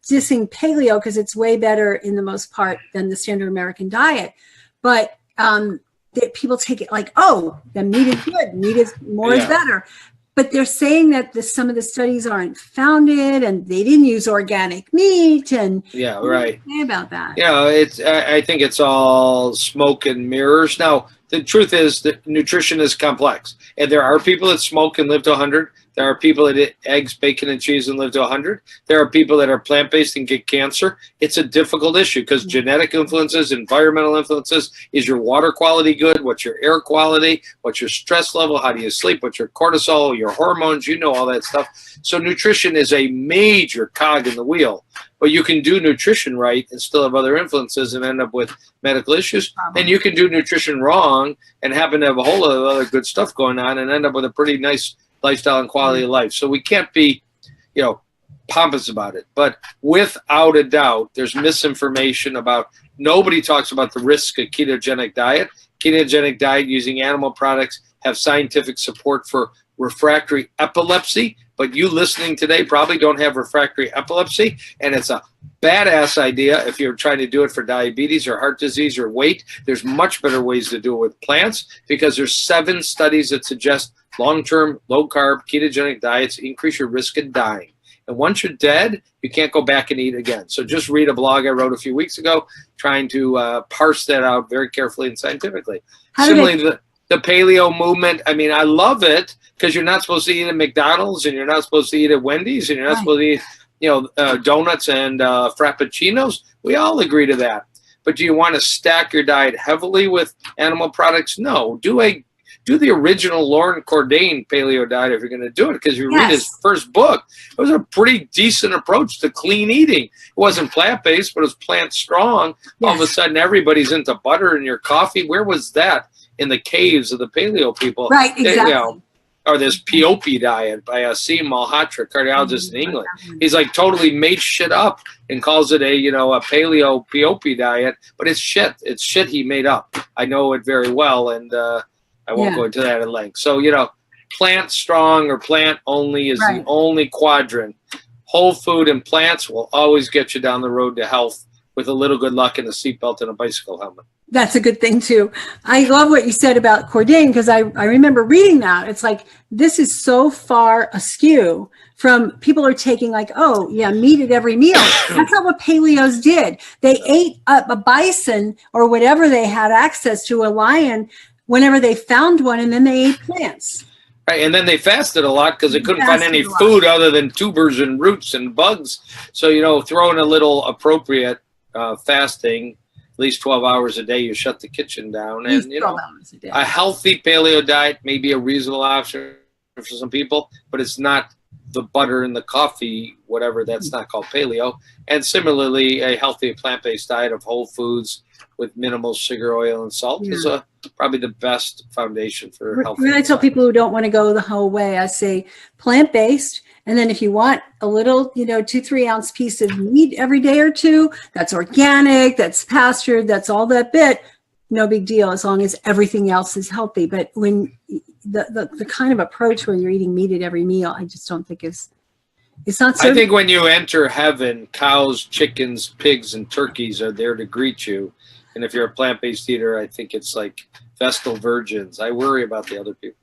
dissing paleo because it's way better in the most part than the standard American diet. But that people take it like, oh, the meat is good, meat is more is better. But they're saying that some of the studies aren't founded, and they didn't use organic meat. And yeah, right. What do you say about that? You know, I think it's all smoke and mirrors. Now, the truth is that nutrition is complex, and there are people that smoke and live to 100. There are people that eat eggs, bacon, and cheese and live to 100. There are people that are plant-based and get cancer. It's a difficult issue because genetic influences, environmental influences. Is your water quality good? What's your air quality? What's your stress level? How do you sleep? What's your cortisol, your hormones? You know all that stuff. So nutrition is a major cog in the wheel. But you can do nutrition right and still have other influences and end up with medical issues. And you can do nutrition wrong and happen to have a whole lot of other good stuff going on and end up with a pretty nice lifestyle and quality of life. So we can't be, you know, pompous about it. But without a doubt, there's misinformation about, nobody talks about the risk of ketogenic diet. Ketogenic diet using animal products have scientific support for refractory epilepsy, but you listening today probably don't have refractory epilepsy, and it's a badass idea if you're trying to do it for diabetes or heart disease or weight. There's much better ways to do it with plants, because there's 7 studies that suggest long-term, low-carb, ketogenic diets increase your risk of dying. And once you're dead, you can't go back and eat again. So just read a blog I wrote a few weeks ago trying to parse that out very carefully and scientifically. Similarly, the paleo movement, I mean, I love it because you're not supposed to eat at McDonald's, and you're not supposed to eat at Wendy's, and you're not supposed to eat, you know, donuts and frappuccinos. We all agree to that. But do you want to stack your diet heavily with animal products? No. Do the original Lauren Cordain paleo diet if you're going to do it, because you read his first book. It was a pretty decent approach to clean eating. It wasn't plant-based, but it was plant-strong. All of a sudden, everybody's into butter in your coffee. Where was that in the caves of the paleo people? Right, exactly. You know, or this POP diet by Asim Malhotra, cardiologist in England. He's like totally made shit up and calls it a, you know, a paleo POP diet, but it's shit. It's shit he made up. I know it very well, and I won't go into that at length. So, you know, plant strong or plant only is the only quadrant. Whole food and plants will always get you down the road to health with a little good luck and a seatbelt and a bicycle helmet. That's a good thing too. I love what you said about Cordain, because I remember reading that. It's like, this is so far askew from, people are taking like, oh yeah, meat at every meal. That's not what paleos did. They ate a bison or whatever they had access to, a lion, whenever they found one, and then they ate plants. Right, and then they fasted a lot because they couldn't find any food other than tubers and roots and bugs. So, you know, throw in a little appropriate fasting, at least 12 hours a day, you shut the kitchen down. And, you know, a healthy paleo diet may be a reasonable option for some people, but it's not the butter in the coffee, whatever, that's not called paleo. And similarly, a healthy plant-based diet of whole foods with minimal sugar, oil, and salt is probably the best foundation for healthy. When I tell people who don't want to go the whole way, I say plant-based, and then if you want a little, you know, 2-3 ounce piece of meat every day or two, that's organic, that's pastured, that's all that bit, no big deal, as long as everything else is healthy. But when the kind of approach where you're eating meat at every meal, I just don't think it's not certain. I think when you enter heaven, cows, chickens, pigs, and turkeys are there to greet you. And if you're a plant-based eater, I think it's like Vestal virgins. I worry about the other people.